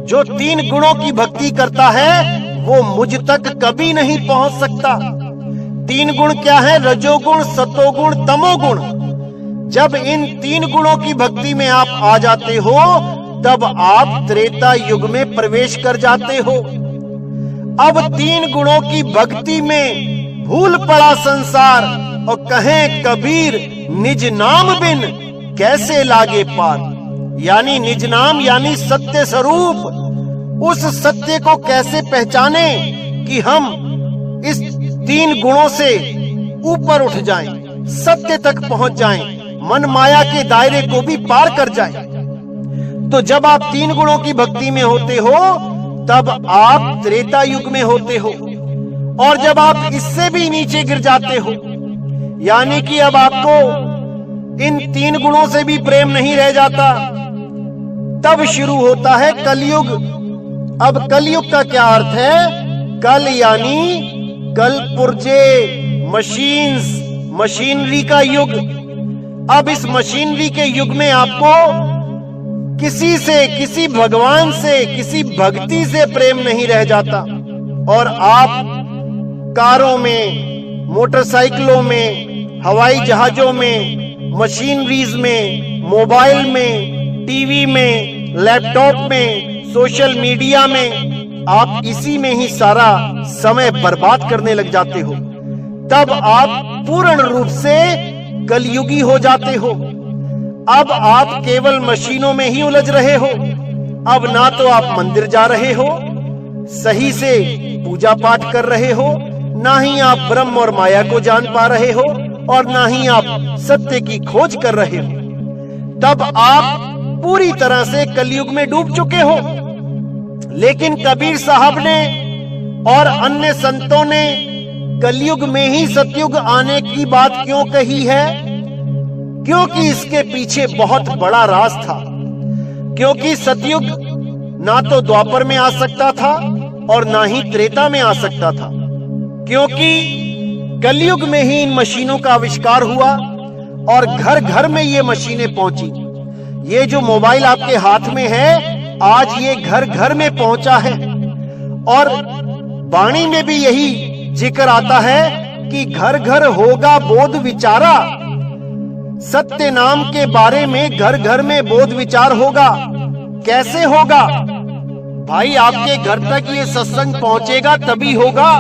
जो तीन गुणों की भक्ति करता है वो मुझ तक कभी नहीं पहुंच सकता। तीन गुण क्या है? रजोगुण, सतोगुण, तमोगुण। जब इन तीन गुणों की भक्ति में आप आ जाते हो तब आप त्रेता युग में प्रवेश कर जाते हो। अब तीन गुणों की भक्ति में भूल पड़ा संसार, और कहें कबीर निज नाम बिन कैसे लागे पार। यानी निज नाम यानी सत्य स्वरूप, उस सत्य को कैसे पहचाने कि हम इस तीन गुणों से ऊपर उठ जाएं, सत्य तक पहुंच जाएं, मन माया के दायरे को भी पार कर जाएं। तो जब आप तीन गुणों की भक्ति में होते हो तब आप त्रेता युग में होते हो। और जब आप इससे भी नीचे गिर जाते हो, यानी कि अब आपको इन तीन गुणों से भी प्रेम नहीं रह जाता, तब शुरू होता है कलयुग। अब कलयुग का क्या अर्थ है? कल यानी कल पुर्जे, मशीन्स, मशीनरी का युग। अब इस मशीनरी के युग में आपको किसी से, किसी भगवान से, किसी भक्ति से प्रेम नहीं रह जाता, और आप कारों में, मोटरसाइकिलों में, हवाई जहाजों में, मशीनरीज में, मोबाइल में, टीवी में, लैपटॉप में, सोशल मीडिया में, आप इसी में ही सारा समय बर्बाद करने लग जाते हो। तब आप पूर्ण रूप से कलयुगी हो जाते हो। अब आप केवल मशीनों में ही उलझ रहे हो। अब ना तो आप मंदिर जा रहे हो, सही से पूजा पाठ कर रहे हो, ना ही आप ब्रह्म और माया को जान पा रहे हो, और ना ही आप सत्य की खोज कर रहे हो। तब आप पूरी तरह से कलयुग में डूब चुके हो। लेकिन कबीर साहब ने और अन्य संतों ने कलयुग में ही सतयुग आने की बात क्यों कही है? क्योंकि इसके पीछे बहुत बड़ा राज था। क्योंकि सतयुग ना तो द्वापर में आ सकता था और ना ही त्रेता में आ सकता था, क्योंकि कलयुग में ही इन मशीनों का आविष्कार हुआ और घर घर में ये मशीनें पहुंची। ये जो मोबाइल आपके हाथ में है, आज ये घर घर में पहुंचा है। और वाणी में भी यही जिक्र आता है कि घर घर होगा बोध विचारा। सत्य नाम के बारे में घर घर में बोध विचार होगा। कैसे होगा भाई? आपके घर तक ये सत्संग पहुंचेगा तभी होगा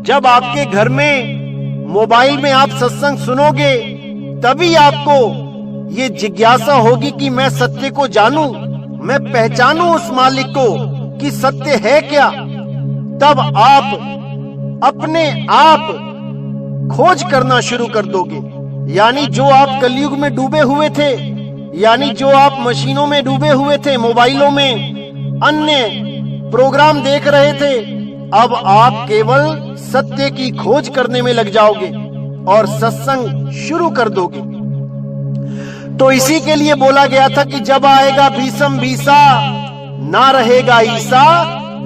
जब आपके घर में मोबाइल में आप सत्संग सुनोगे, तभी आपको ये जिज्ञासा होगी कि मैं सत्य को जानूं, मैं पहचानूं उस मालिक को कि सत्य है क्या। तब आप अपने आप खोज करना शुरू कर दोगे। यानी जो आप कलयुग में डूबे हुए थे, यानी जो आप मशीनों में डूबे हुए थे, मोबाइलों में अन्य प्रोग्राम देख रहे थे, अब आप केवल सत्य की खोज करने में लग जाओगे और सत्संग शुरू कर दोगे। तो इसी के लिए बोला गया था कि जब आएगा भीषम भीसा, ना रहेगा ईसा,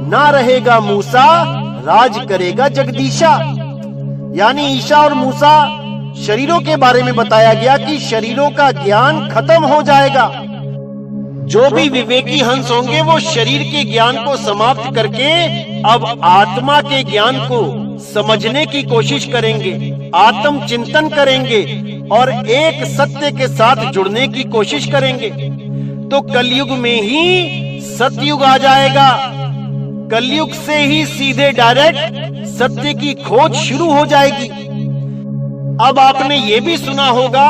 ना रहेगा मूसा, राज करेगा जगदीशा। यानी ईशा और मूसा शरीरों के बारे में बताया गया कि शरीरों का ज्ञान खत्म हो जाएगा। जो भी विवेकी हंस होंगे वो शरीर के ज्ञान को समाप्त करके अब आत्मा के ज्ञान को समझने की कोशिश करेंगे, आत्म चिंतन करेंगे और एक सत्य के साथ जुड़ने की कोशिश करेंगे। तो कलयुग में ही सतयुग आ जाएगा। कलयुग से ही सीधे डायरेक्ट सत्य की खोज शुरू हो जाएगी। अब आपने ये भी सुना होगा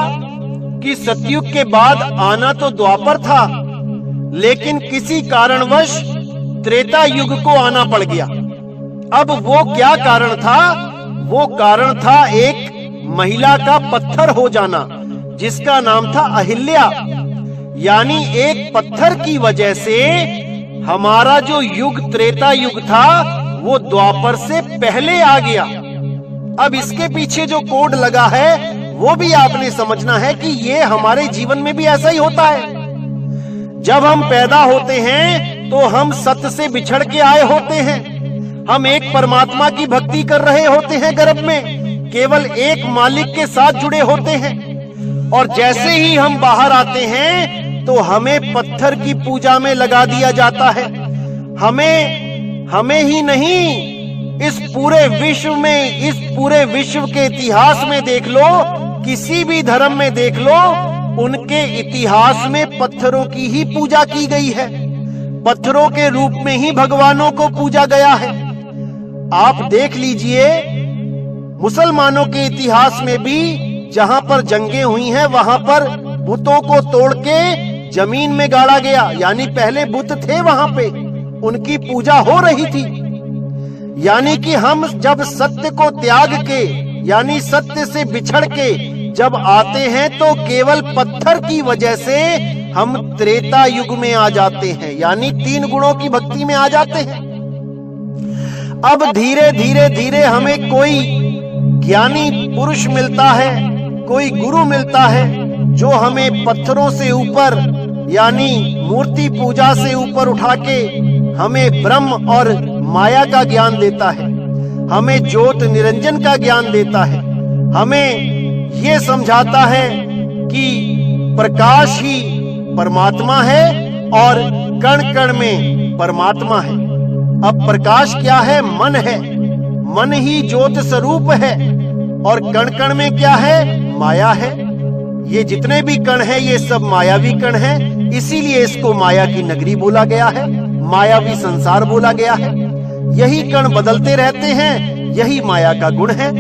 कि सतयुग के बाद आना तो द्वापर था, लेकिन किसी कारणवश त्रेता युग को आना पड़ गया। अब वो क्या कारण था? वो कारण था एक महिला का पत्थर हो जाना, जिसका नाम था अहिल्या। यानी एक पत्थर की वजह से हमारा जो युग त्रेता युग था वो द्वापर से पहले आ गया। अब इसके पीछे जो कोड लगा है वो भी आपने समझना है कि ये हमारे जीवन में भी ऐसा ही होता है। जब हम पैदा होते हैं तो हम सत्य से बिछड़ के आए होते हैं। हम एक परमात्मा की भक्ति कर रहे होते हैं गर्भ में, केवल एक मालिक के साथ जुड़े होते हैं। और जैसे ही हम बाहर आते हैं तो हमें पत्थर की पूजा में लगा दिया जाता है। हमें ही नहीं, इस पूरे विश्व के इतिहास में देख लो, किसी भी धर्म में देख लो, उनके इतिहास में पत्थरों की ही पूजा की गई है। पत्थरों के रूप में ही भगवानों को पूजा गया है। आप देख लीजिए, मुसलमानों के इतिहास में भी जहां पर जंगें हुई हैं वहां पर बुतों को तोड़ के जमीन में गाड़ा गया। यानी पहले बुत थे वहां पे, उनकी पूजा हो रही थी। यानी कि हम जब सत्य को त्याग के, यानी सत्य से बिछड़ के जब आते हैं तो केवल पत्थर की वजह से हम त्रेता युग में आ जाते हैं, यानी 3 गुणों की भक्ति में आ जाते हैं। अब धीरे धीरे हमें कोई ज्ञानी पुरुष मिलता है, कोई गुरु मिलता है जो हमें पत्थरों से ऊपर, यानी मूर्ति पूजा से ऊपर उठा के हमें ब्रह्म और माया का ज्ञान देता है, हमें ज्योत निरंजन का ज्ञान देता है, हमें ये समझाता है कि प्रकाश ही परमात्मा है और कण कण में परमात्मा है। अब प्रकाश क्या है? मन है, मन ही ज्योत स्वरूप है। और कण कण में क्या है? माया है। ये जितने भी कण हैं ये सब मायावी कण हैं, इसीलिए इसको माया की नगरी बोला गया है, मायावी संसार बोला गया है। यही कण बदलते रहते हैं, यही माया का गुण है।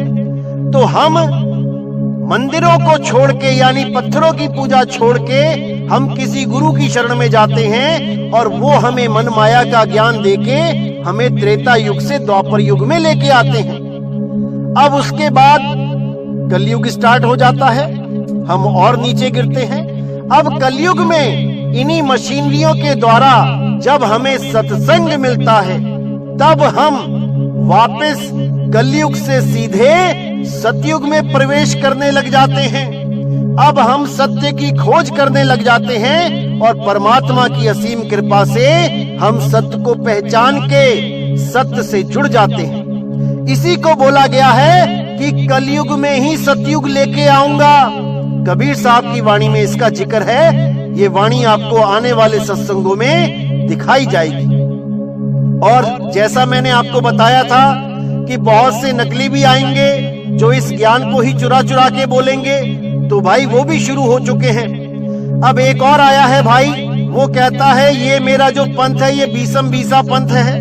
तो हम मंदिरों को छोड़ के, यानी पत्थरों की पूजा छोड़ के हम किसी गुरु की शरण में जाते हैं और वो हमें मन माया का ज्ञान देके हमें त्रेता युग से द्वापर युग में लेके आते हैं। अब उसके बाद कलयुग स्टार्ट हो जाता है, हम और नीचे गिरते हैं। अब कलयुग में इन्हीं मशीनरियों के द्वारा जब हमें सत्संग मिलता है तब हम वापस कलयुग से सीधे सतयुग में प्रवेश करने लग जाते हैं। अब हम सत्य की खोज करने लग जाते हैं और परमात्मा की असीम कृपा से हम सत्य को पहचान के सत्य से जुड़ जाते हैं। इसी को बोला गया है कि कलयुग में ही सतयुग लेके आऊंगा। कबीर साहब की वाणी में इसका जिक्र है। ये वाणी आपको आने वाले सत्संगों में दिखाई जाएगी। और जैसा मैंने आपको बताया था कि बहुत से नकली भी आएंगे जो इस ज्ञान को ही चुरा चुरा के बोलेंगे, तो भाई वो भी शुरू हो चुके हैं। अब एक और आया है भाई, वो कहता है ये मेरा जो पंथ है ये बीसम बीसा पंथ है।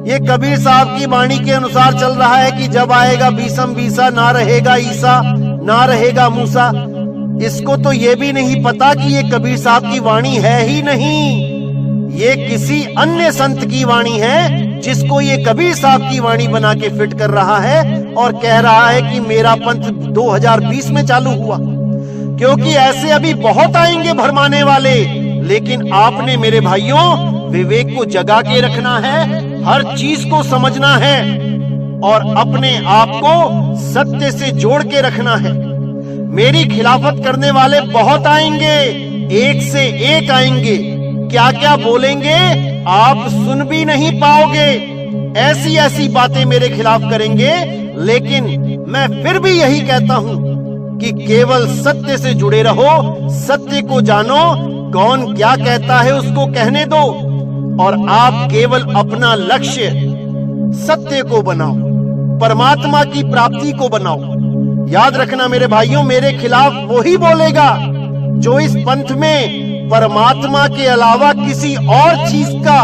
ये कबीर साहब की वाणी के अनुसार चल रहा है कि जब आएगा बीसम बीसा ना रहेगा ईसा ना रहेगा मूसा। इसको तो ये भी नहीं पता कि ये कबीर साहब की वाणी है ही नहीं, ये किसी अन्य संत की वाणी है जिसको ये कबीर साहब की वाणी बना के फिट कर रहा है और कह रहा है कि मेरा पंथ 2020 में चालू हुआ। क्योंकि ऐसे अभी बहुत आएंगे भरमाने वाले, लेकिन आपने मेरे भाइयों विवेक को जगा के रखना है, हर चीज को समझना है और अपने आप को सत्य से जोड़ के रखना है। मेरी खिलाफत करने वाले बहुत आएंगे, एक से एक आएंगे, क्या क्या बोलेंगे आप सुन भी नहीं पाओगे। ऐसी ऐसी बातें मेरे खिलाफ करेंगे, लेकिन मैं फिर भी यही कहता हूं कि केवल सत्य से जुड़े रहो, सत्य को जानो, कौन क्या कहता है उसको कहने दो और आप केवल अपना लक्ष्य सत्य को बनाओ, परमात्मा की प्राप्ति को बनाओ। याद रखना मेरे भाइयों, मेरे खिलाफ वो ही बोलेगा जो इस पंथ में परमात्मा के अलावा किसी और चीज का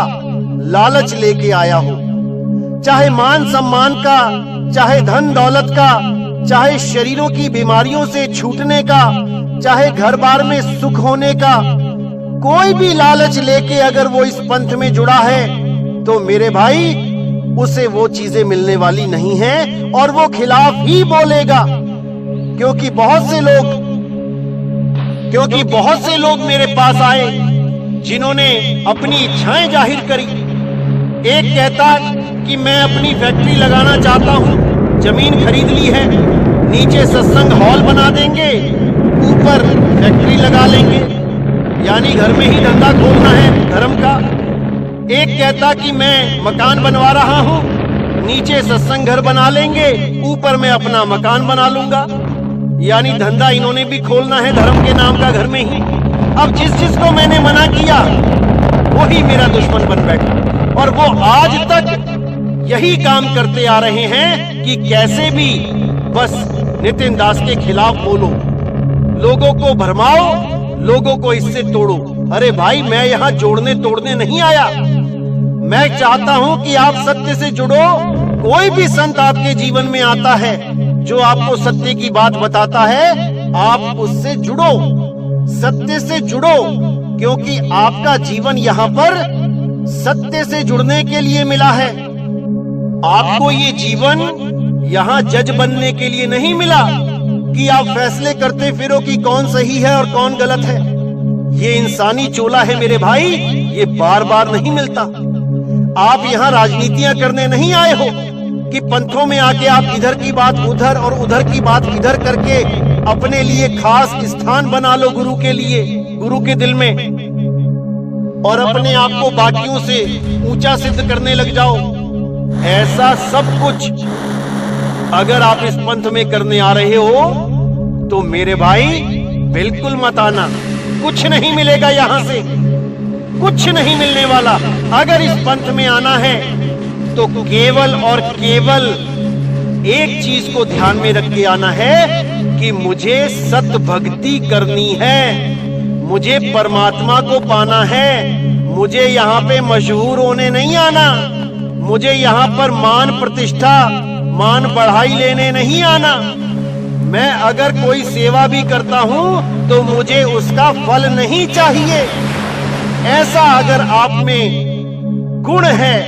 लालच लेके आया हो, चाहे मान सम्मान का, चाहे धन दौलत का, चाहे शरीरों की बीमारियों से छूटने का, चाहे घर बार में सुख होने का, कोई भी लालच लेके अगर वो इस पंथ में जुड़ा है तो मेरे भाई उसे वो चीजें मिलने वाली नहीं है और वो खिलाफ ही बोलेगा। क्योंकि बहुत से लोग मेरे पास आए जिन्होंने अपनी इच्छाएं जाहिर करी। एक कहता कि मैं अपनी फैक्ट्री लगाना चाहता हूं, जमीन खरीद ली है, नीचे सत्संग हॉल बना देंगे, ऊपर फैक्ट्री लगा लेंगे, यानी घर में ही धंधा खोलना है धर्म का। एक कहता कि मैं मकान बनवा रहा हूं, नीचे सत्संग घर बना लेंगे, ऊपर मैं अपना मकान बना लूंगा, यानी धंधा इन्होंने भी खोलना है धर्म के नाम का घर में ही। अब जिस को मैंने मना किया वो ही मेरा दुश्मन बन बैठा, और वो आज तक यही काम करते आ रहे हैं कि कैसे भी बस नितिन दास के खिलाफ बोलो, लोगों को भरमाओ, लोगों को इससे तोड़ो। अरे भाई, मैं यहाँ जोड़ने तोड़ने नहीं आया, मैं चाहता हूं कि आप सत्य से जुड़ो। कोई भी संत आपके जीवन में आता है जो आपको सत्य की बात बताता है, आप उससे जुड़ो, सत्य से जुड़ो, क्योंकि आपका जीवन यहाँ पर सत्य से जुड़ने के लिए मिला है। आपको ये जीवन यहाँ जज बनने के लिए नहीं मिला कि आप फैसले करते फिरो कि कौन सही है और कौन गलत है। ये इंसानी चोला है मेरे भाई, ये बार बार नहीं मिलता। आप यहाँ राजनीतियां करने नहीं आए हो कि पंथों में आके आप इधर की बात उधर और उधर की बात इधर करके अपने लिए खास स्थान बना लो गुरु के लिए, गुरु के दिल में, और अपने आप को बाकियों से ऊंचा सिद्ध करने लग जाओ। ऐसा सब कुछ अगर आप इस पंथ में करने आ रहे हो तो मेरे भाई बिल्कुल मत आना, कुछ नहीं मिलेगा यहाँ से, कुछ नहीं मिलने वाला। अगर इस पंथ में आना है तो केवल और केवल एक चीज को ध्यान में रख के आना है कि मुझे सत भक्ति करनी है, मुझे परमात्मा को पाना है, मुझे यहाँ पे मशहूर होने नहीं आना, मुझे यहाँ पर मान प्रतिष्ठा मान बढ़ाई लेने नहीं आना। मैं अगर कोई सेवा भी करता हूं तो मुझे उसका फल नहीं चाहिए। ऐसा अगर आप में गुण है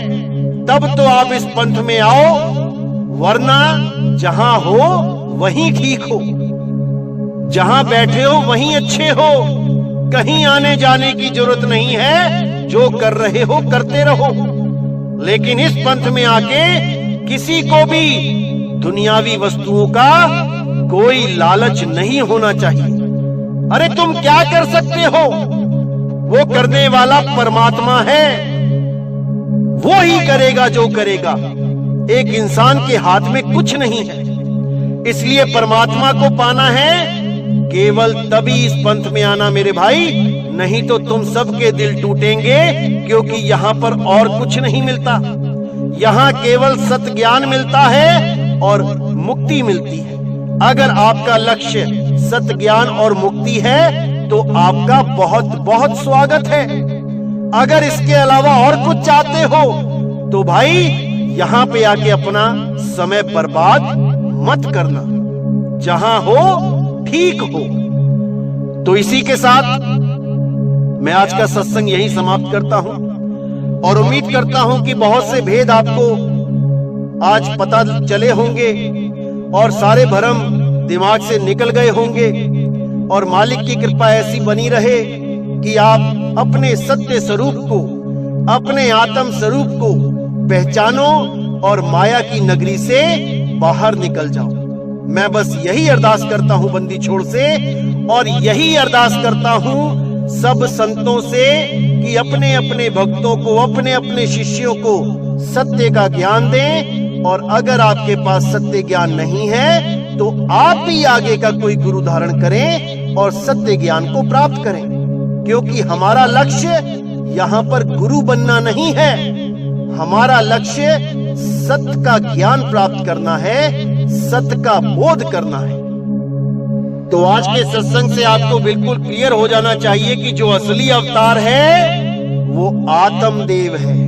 तब तो आप इस पंथ में आओ, वरना जहां हो वहीं ठीक हो, जहां बैठे हो वहीं अच्छे हो, कहीं आने जाने की जरूरत नहीं है, जो कर रहे हो करते रहो। लेकिन इस पंथ में आके किसी को भी दुनियावी वस्तुओं का कोई लालच नहीं होना चाहिए। अरे तुम क्या कर सकते हो, वो करने वाला परमात्मा है, वो ही करेगा जो करेगा। एक इंसान के हाथ में कुछ नहीं है, इसलिए परमात्मा को पाना है केवल तभी इस पंथ में आना मेरे भाई, नहीं तो तुम सबके दिल टूटेंगे, क्योंकि यहाँ पर और कुछ नहीं मिलता। यहाँ केवल सत्य ज्ञान मिलता है और मुक्ति मिलती है। अगर आपका लक्ष्य सत्य ज्ञान और मुक्ति है तो आपका बहुत बहुत स्वागत है। अगर इसके अलावा और कुछ चाहते हो तो भाई यहाँ पे आके अपना समय बर्बाद मत करना, जहां हो ठीक हो। तो इसी के साथ मैं आज का सत्संग यही समाप्त करता हूं और उम्मीद करता हूं कि बहुत से भेद आपको आज पता चले होंगे और सारे भ्रम दिमाग से निकल गए होंगे, और मालिक की कृपा ऐसी बनी रहे कि आप अपने सत्य स्वरूप को, अपने आत्म स्वरूप को पहचानो और माया की नगरी से बाहर निकल जाओ। मैं बस यही अरदास करता हूं बंदी छोड़ से, और यही अरदास करता हूं सब संतों से कि अपने अपने भक्तों को, अपने अपने शिष्यों को सत्य का ज्ञान दें। और अगर आपके पास सत्य ज्ञान नहीं है तो आप भी आगे का कोई गुरु धारण करें और सत्य ज्ञान को प्राप्त करें, क्योंकि हमारा लक्ष्य यहाँ पर गुरु बनना नहीं है, हमारा लक्ष्य सत्य का ज्ञान प्राप्त करना है, सत्य का बोध करना है। तो आज के सत्संग से आपको बिल्कुल क्लियर हो जाना चाहिए कि जो असली अवतार है वो आत्मदेव है।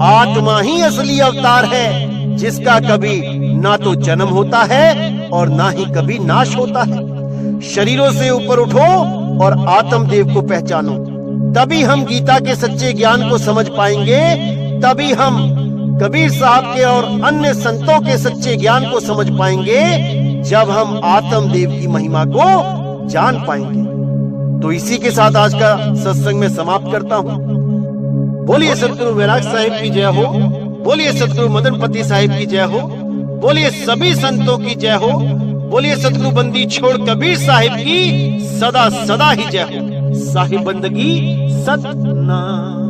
आत्मा ही असली अवतार है, जिसका कभी ना तो जन्म होता है और ना ही कभी नाश होता है। शरीरों से ऊपर उठो और आत्मदेव को पहचानो, तभी हम गीता के सच्चे ज्ञान को समझ पाएंगे, तभी हम कबीर साहब के और अन्य संतों के सच्चे ज्ञान को समझ पाएंगे, जब हम आत्मदेव की महिमा को जान पाएंगे। तो इसी के साथ आज का सत्संग में समाप्त करता हूँ। बोलिए सतगुरु वैराग साहिब की जय हो, बोलिए सतगुरु मदनपति साहिब की जय हो, बोलिए सभी संतों की जय हो, बोलिए सतगुरु बंदी छोड़ कबीर साहिब की सदा सदा ही जय हो। साहिब बंदगी सतनाम।